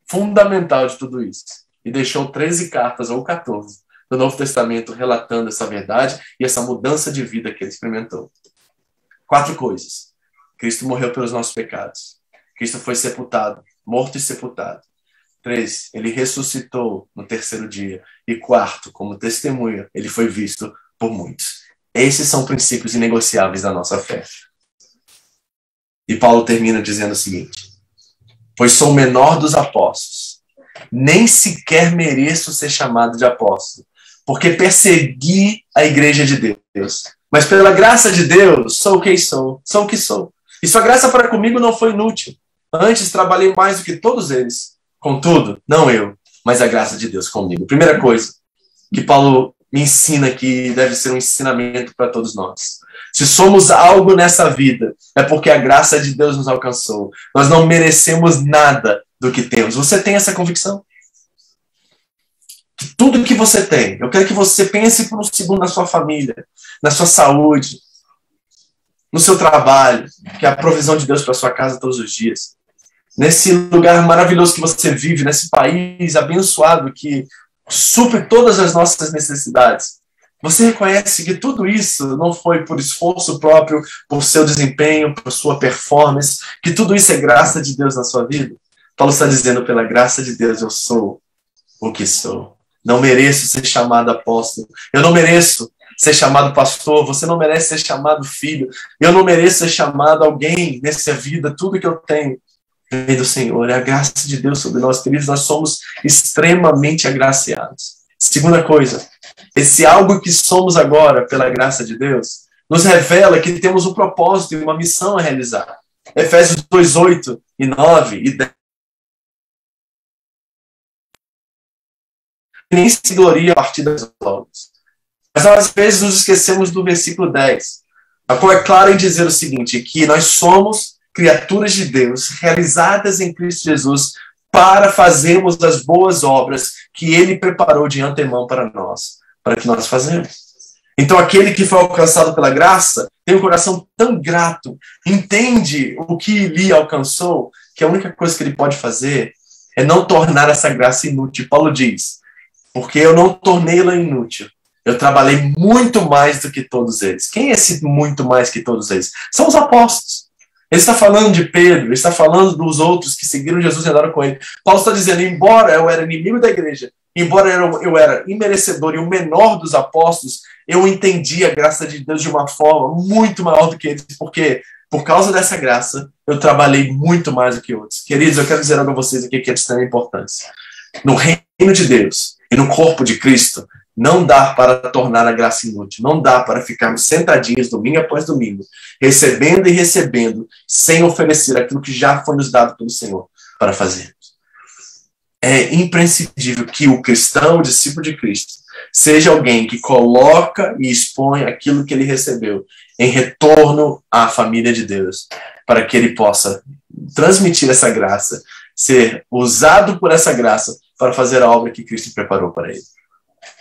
A: fundamental de tudo isso. E deixou 13 cartas, ou 14, do Novo Testamento relatando essa verdade e essa mudança de vida que ele experimentou. 4 coisas. Cristo morreu pelos nossos pecados. Cristo foi sepultado, morto e sepultado. 3, ele ressuscitou no terceiro dia. E 4, como testemunha, ele foi visto por muitos. Esses são princípios inegociáveis da nossa fé. E Paulo termina dizendo o seguinte: pois sou o menor dos apóstolos. Nem sequer mereço ser chamado de apóstolo, porque persegui a igreja de Deus. Mas pela graça de Deus, sou o que sou. Sou o que sou. E sua graça para comigo não foi inútil. Antes trabalhei mais do que todos eles. Contudo, não eu, mas a graça de Deus comigo. Primeira coisa que Paulo me ensina que deve ser um ensinamento para todos nós. Se somos algo nessa vida, é porque a graça de Deus nos alcançou. Nós não merecemos nada do que temos. Você tem essa convicção? Que tudo que você tem, eu quero que você pense por um segundo na sua família, na sua saúde, no seu trabalho, que é a provisão de Deus para a sua casa todos os dias. Nesse lugar maravilhoso que você vive, nesse país abençoado que supre todas as nossas necessidades. Você reconhece que tudo isso não foi por esforço próprio, por seu desempenho, por sua performance, que tudo isso é graça de Deus na sua vida? Paulo está dizendo, pela graça de Deus, eu sou o que sou. Não mereço ser chamado apóstolo. Eu não mereço ser chamado pastor. Você não merece ser chamado filho. Eu não mereço ser chamado alguém nessa vida. Tudo que eu tenho vem do Senhor. É a graça de Deus sobre nós, queridos. Nós somos extremamente agraciados. Segunda coisa, esse algo que somos agora, pela graça de Deus, nos revela que temos um propósito e uma missão a realizar. Efésios 2, 8 e 9 e 10. Nem se gloria a partir das obras. Mas às vezes nos esquecemos do versículo 10, a qual é clara em dizer o seguinte, que nós somos criaturas de Deus, realizadas em Cristo Jesus, para fazermos as boas obras que Ele preparou de antemão para nós, para que nós fazemos. Então aquele que foi alcançado pela graça, tem um coração tão grato, entende o que lhe alcançou, que a única coisa que ele pode fazer é não tornar essa graça inútil. Paulo diz, porque eu não tornei-la inútil. Eu trabalhei muito mais do que todos eles. Quem é esse muito mais que todos eles? São os apóstolos. Ele está falando de Pedro, ele está falando dos outros que seguiram Jesus e andaram com ele. Paulo está dizendo, embora eu era inimigo da igreja, embora eu era imerecedor e o menor dos apóstolos, eu entendi a graça de Deus de uma forma muito maior do que eles, porque por causa dessa graça, eu trabalhei muito mais do que outros. Queridos, eu quero dizer algo a vocês aqui que é de extrema importância. No reino de Deus e no corpo de Cristo, não dá para tornar a graça inútil. Não dá para ficarmos sentadinhos domingo após domingo, recebendo e recebendo, sem oferecer aquilo que já foi nos dado pelo Senhor para fazermos. É imprescindível que o cristão, o discípulo de Cristo, seja alguém que coloca e expõe aquilo que ele recebeu em retorno à família de Deus, para que ele possa transmitir essa graça, ser usado por essa graça para fazer a obra que Cristo preparou para ele.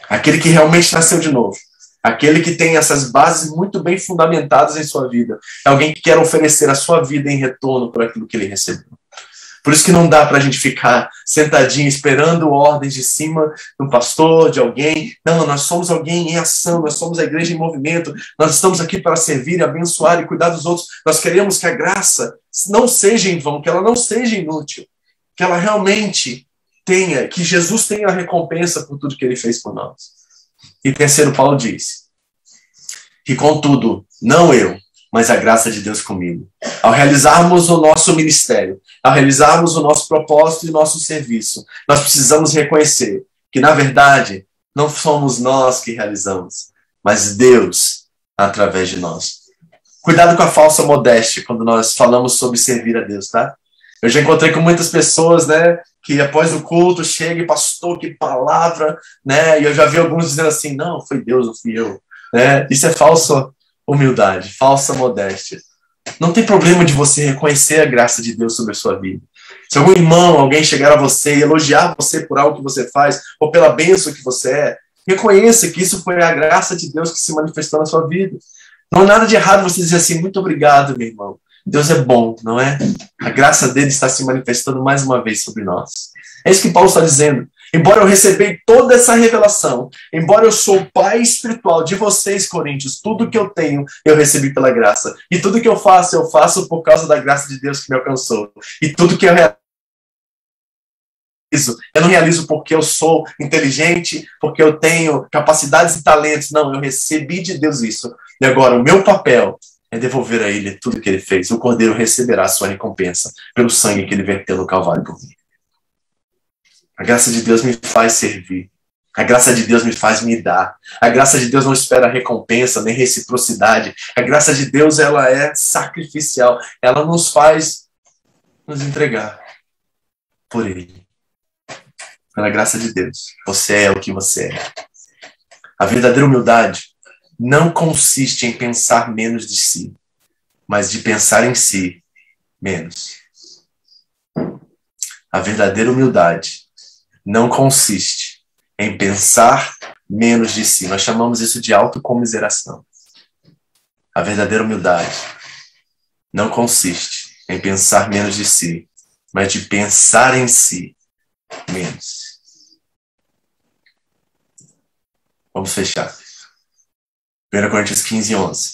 A: Aquele que realmente nasceu de novo, aquele que tem essas bases muito bem fundamentadas em sua vida, é alguém que quer oferecer a sua vida em retorno por aquilo que ele recebeu. Por isso que não dá para a gente ficar sentadinho esperando ordens de cima do pastor, de alguém. Não, nós somos alguém em ação, nós somos a igreja em movimento, nós estamos aqui para servir, abençoar e cuidar dos outros. Nós queremos que a graça não seja em vão, que ela não seja inútil, que ela realmente tenha, que Jesus tenha a recompensa por tudo que ele fez por nós. E terceiro, Paulo diz que, contudo, não eu, mas a graça de Deus comigo. Ao realizarmos o nosso ministério, ao realizarmos o nosso propósito e o nosso serviço, nós precisamos reconhecer que, na verdade, não somos nós que realizamos, mas Deus através de nós. Cuidado com a falsa modéstia quando nós falamos sobre servir a Deus, tá? Eu já encontrei com muitas pessoas, né, que após o culto chega e pastor, que palavra, né, e eu já vi alguns dizendo assim, não, foi Deus, não fui eu, né? Isso é falsa humildade, falsa modéstia. Não tem problema de você reconhecer a graça de Deus sobre a sua vida. Se algum irmão, alguém chegar a você e elogiar você por algo que você faz, ou pela bênção que você é, reconheça que isso foi a graça de Deus que se manifestou na sua vida. Não há nada de errado você dizer assim, muito obrigado, meu irmão. Deus é bom, não é? A graça dele está se manifestando mais uma vez sobre nós. É isso que Paulo está dizendo. Embora eu recebi toda essa revelação, embora eu sou o pai espiritual de vocês, Coríntios, tudo que eu tenho, eu recebi pela graça. E tudo que eu faço por causa da graça de Deus que me alcançou. E tudo que eu não realizo porque eu sou inteligente, porque eu tenho capacidades e talentos. Não, eu recebi de Deus isso. E agora, o meu papel é devolver a ele tudo que ele fez. O Cordeiro receberá a sua recompensa pelo sangue que ele verteu no Calvário por mim. A graça de Deus me faz servir. A graça de Deus me faz me dar. A graça de Deus não espera recompensa nem reciprocidade. A graça de Deus, ela é sacrificial. Ela nos faz nos entregar por Ele. Pela graça de Deus. Você é o que você é. A verdadeira humildade não consiste em pensar menos de si, mas de pensar em si menos. A verdadeira humildade não consiste em pensar menos de si. Nós chamamos isso de autocomiseração. A verdadeira humildade não consiste em pensar menos de si, mas de pensar em si menos. Vamos fechar. 1 Coríntios 15, 11.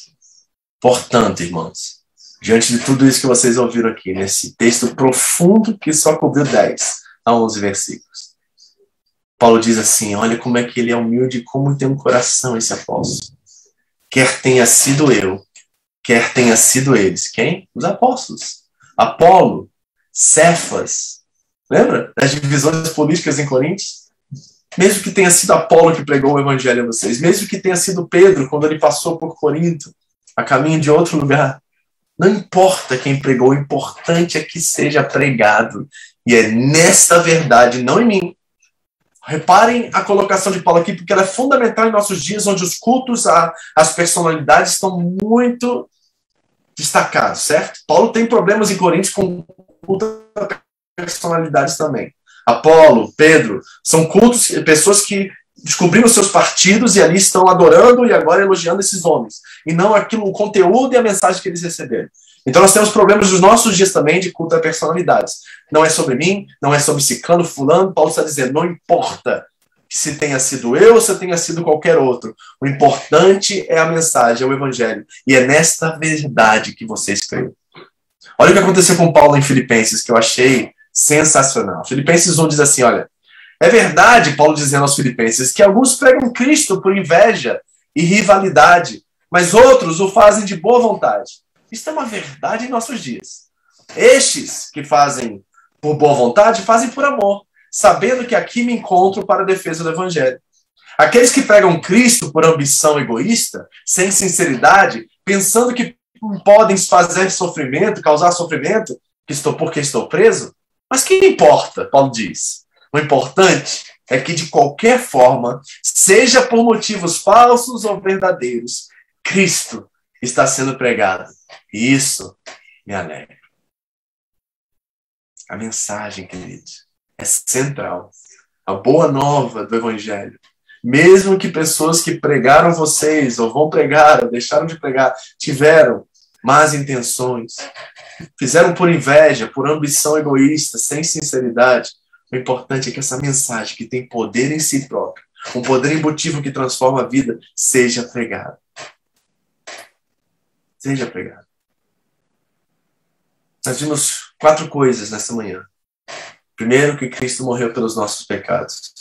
A: Portanto, irmãos, diante de tudo isso que vocês ouviram aqui, nesse texto profundo que só cobriu 10 a 11 versículos, Paulo diz assim, olha como é que ele é humilde, como tem um coração esse apóstolo. Quer tenha sido eu, quer tenha sido eles. Quem? Os apóstolos. Apolo, Cefas. Lembra das divisões políticas em Coríntios? Mesmo que tenha sido Apolo que pregou o evangelho a vocês, mesmo que tenha sido Pedro quando ele passou por Corinto, a caminho de outro lugar, não importa quem pregou, o importante é que seja pregado. E é nesta verdade, não em mim. Reparem a colocação de Paulo aqui, porque ela é fundamental em nossos dias, onde os cultos às personalidades estão muito destacados, certo? Paulo tem problemas em Coríntios com culto a personalidades também. Apolo, Pedro, são cultos, pessoas que descobriram seus partidos e ali estão adorando e agora elogiando esses homens. E não aquilo, o conteúdo e a mensagem que eles receberam. Então nós temos problemas nos nossos dias também de culto a personalidades. Não é sobre mim, não é sobre ciclano, fulano. Paulo está dizendo, não importa se tenha sido eu ou se tenha sido qualquer outro. O importante é a mensagem, é o evangelho. E é nesta verdade que vocês creem. Olha o que aconteceu com Paulo em Filipenses, que eu achei sensacional. Filipenses 1 diz assim, olha, é verdade, Paulo dizendo aos filipenses, que alguns pregam Cristo por inveja e rivalidade, mas outros o fazem de boa vontade. Isso é uma verdade em nossos dias. Estes que fazem por boa vontade, fazem por amor, sabendo que aqui me encontro para a defesa do evangelho. Aqueles que pregam Cristo por ambição egoísta, sem sinceridade, pensando que podem fazer sofrimento, causar sofrimento, porque estou preso, mas que importa, Paulo diz. O importante é que, de qualquer forma, seja por motivos falsos ou verdadeiros, Cristo está sendo pregado. E isso me alegra. A mensagem, queridos, é central. A boa nova do Evangelho. Mesmo que pessoas que pregaram vocês, ou vão pregar, ou deixaram de pregar, tiveram más intenções, fizeram por inveja, por ambição egoísta, sem sinceridade, o importante é que essa mensagem, que tem poder em si próprio, um poder embutido que transforma a vida, seja pregada. Seja pregada. Nós vimos 4 coisas nessa manhã. Primeiro, que Cristo morreu pelos nossos pecados.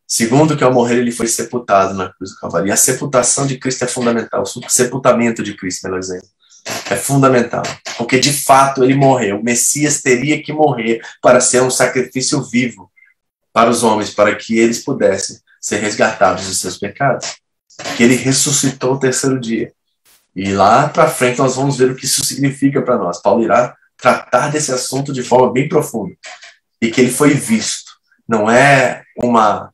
A: Segundo, que ao morrer ele foi sepultado na cruz do Calvário. E a sepultação de Cristo é fundamental. O sepultamento de Cristo, melhor dizendo, é fundamental. Porque, de fato, ele morreu. O Messias teria que morrer para ser um sacrifício vivo para os homens, para que eles pudessem ser resgatados dos seus pecados. Que ele ressuscitou o 3º dia. E lá para frente nós vamos ver o que isso significa para nós. Paulo irá tratar desse assunto de forma bem profunda. E que ele foi visto. Não é uma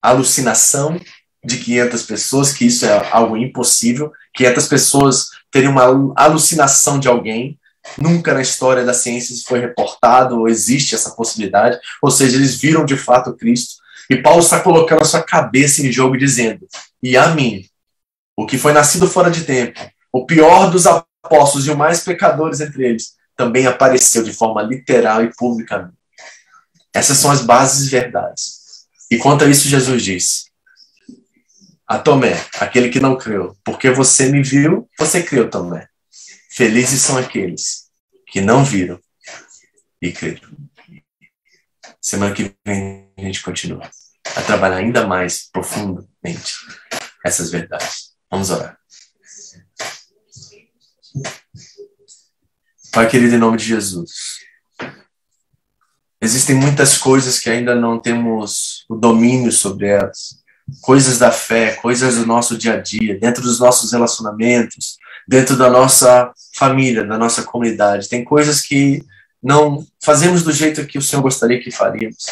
A: alucinação de 500 pessoas, que isso é algo impossível. 500 pessoas terem uma alucinação de alguém. Nunca na história da ciência isso foi reportado ou existe essa possibilidade. Ou seja, eles viram de fato Cristo. E Paulo está colocando a sua cabeça em jogo dizendo, e a mim, o que foi nascido fora de tempo, o pior dos apóstolos e o mais pecadores entre eles, também apareceu de forma literal e pública. Essas são as bases e verdades. E quanto a isso, Jesus disse a Tomé, aquele que não creu, porque você me viu, você creu, Tomé. Felizes são aqueles que não viram e creram. Semana que vem a gente continua a trabalhar ainda mais profundamente essas verdades. Vamos orar. Pai querido, em nome de Jesus, existem muitas coisas que ainda não temos o domínio sobre elas. Coisas da fé, coisas do nosso dia a dia, dentro dos nossos relacionamentos, dentro da nossa família, da nossa comunidade. Tem coisas que não fazemos do jeito que o Senhor gostaria que faríamos.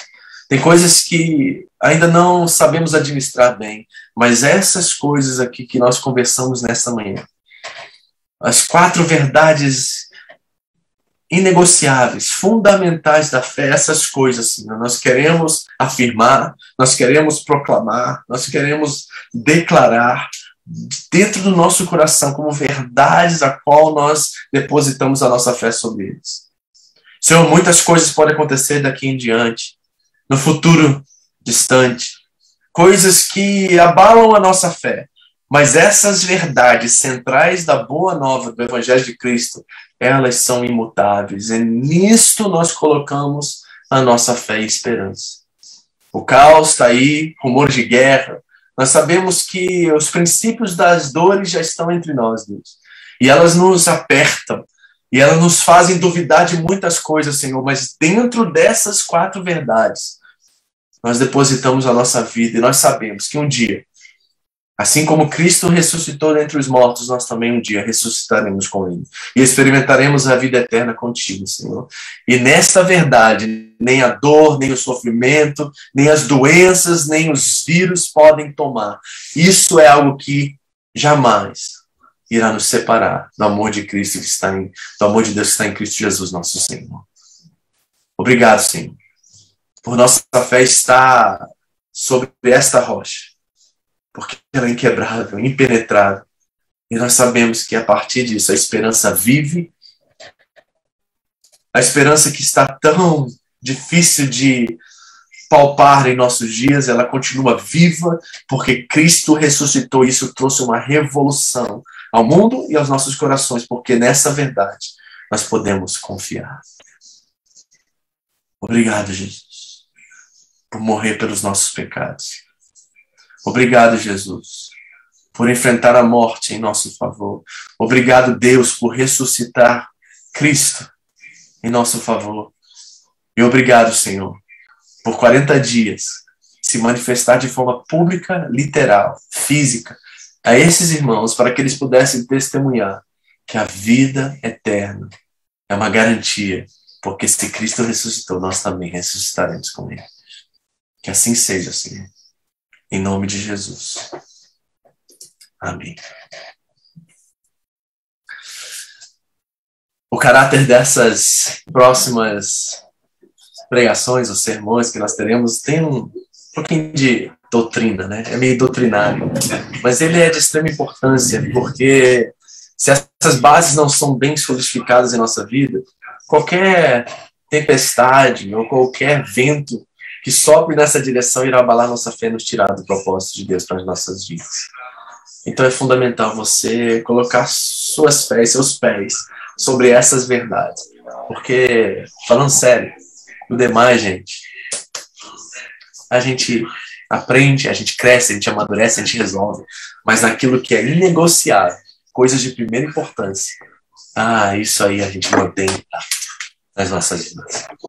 A: Tem coisas que ainda não sabemos administrar bem, mas essas coisas aqui que nós conversamos nesta manhã, as 4 verdades inegociáveis, fundamentais da fé, essas coisas, Senhor, nós queremos afirmar, nós queremos proclamar, nós queremos declarar dentro do nosso coração como verdades a qual nós depositamos a nossa fé sobre eles. Senhor, muitas coisas podem acontecer daqui em diante, no futuro distante, coisas que abalam a nossa fé, mas essas verdades centrais da boa nova do Evangelho de Cristo, elas são imutáveis. E nisto nós colocamos a nossa fé e esperança. O caos está aí, rumores de guerra. Nós sabemos que os princípios das dores já estão entre nós, Deus. E elas nos apertam. E elas nos fazem duvidar de muitas coisas, Senhor. Mas dentro dessas 4 verdades, nós depositamos a nossa vida. E nós sabemos que um dia, assim como Cristo ressuscitou dentre os mortos, nós também um dia ressuscitaremos com Ele. E experimentaremos a vida eterna contigo, Senhor. E nesta verdade, nem a dor, nem o sofrimento, nem as doenças, nem os vírus podem tomar. Isso é algo que jamais irá nos separar do amor de Cristo que está do amor de Deus que está em Cristo Jesus, nosso Senhor. Obrigado, Senhor, por nossa fé estar sobre esta rocha, porque ela é inquebrável, impenetrável. E nós sabemos que a partir disso a esperança vive, a esperança que está tão difícil de palpar em nossos dias, ela continua viva, porque Cristo ressuscitou. Isso trouxe uma revolução ao mundo e aos nossos corações, porque nessa verdade nós podemos confiar. Obrigado, Jesus, por morrer pelos nossos pecados. Obrigado, Jesus, por enfrentar a morte em nosso favor. Obrigado, Deus, por ressuscitar Cristo em nosso favor. E obrigado, Senhor, por 40 dias se manifestar de forma pública, literal, física, a esses irmãos, para que eles pudessem testemunhar que a vida eterna é uma garantia, porque se Cristo ressuscitou, nós também ressuscitaremos com Ele. Que assim seja, Senhor. Em nome de Jesus. Amém. O caráter dessas próximas pregações ou sermões que nós teremos tem um pouquinho de doutrina, né? É meio doutrinário. Mas ele é de extrema importância, porque se essas bases não são bem solidificadas em nossa vida, qualquer tempestade ou qualquer vento que sopre nessa direção irá abalar nossa fé e nos tirar do propósito de Deus para as nossas vidas. Então é fundamental você colocar suas fés, seus pés sobre essas verdades. Porque, falando sério, no demais, a gente aprende, a gente cresce, a gente amadurece, a gente resolve. Mas naquilo que é inegociável, coisas de primeira importância, isso aí a gente mantém nas nossas vidas.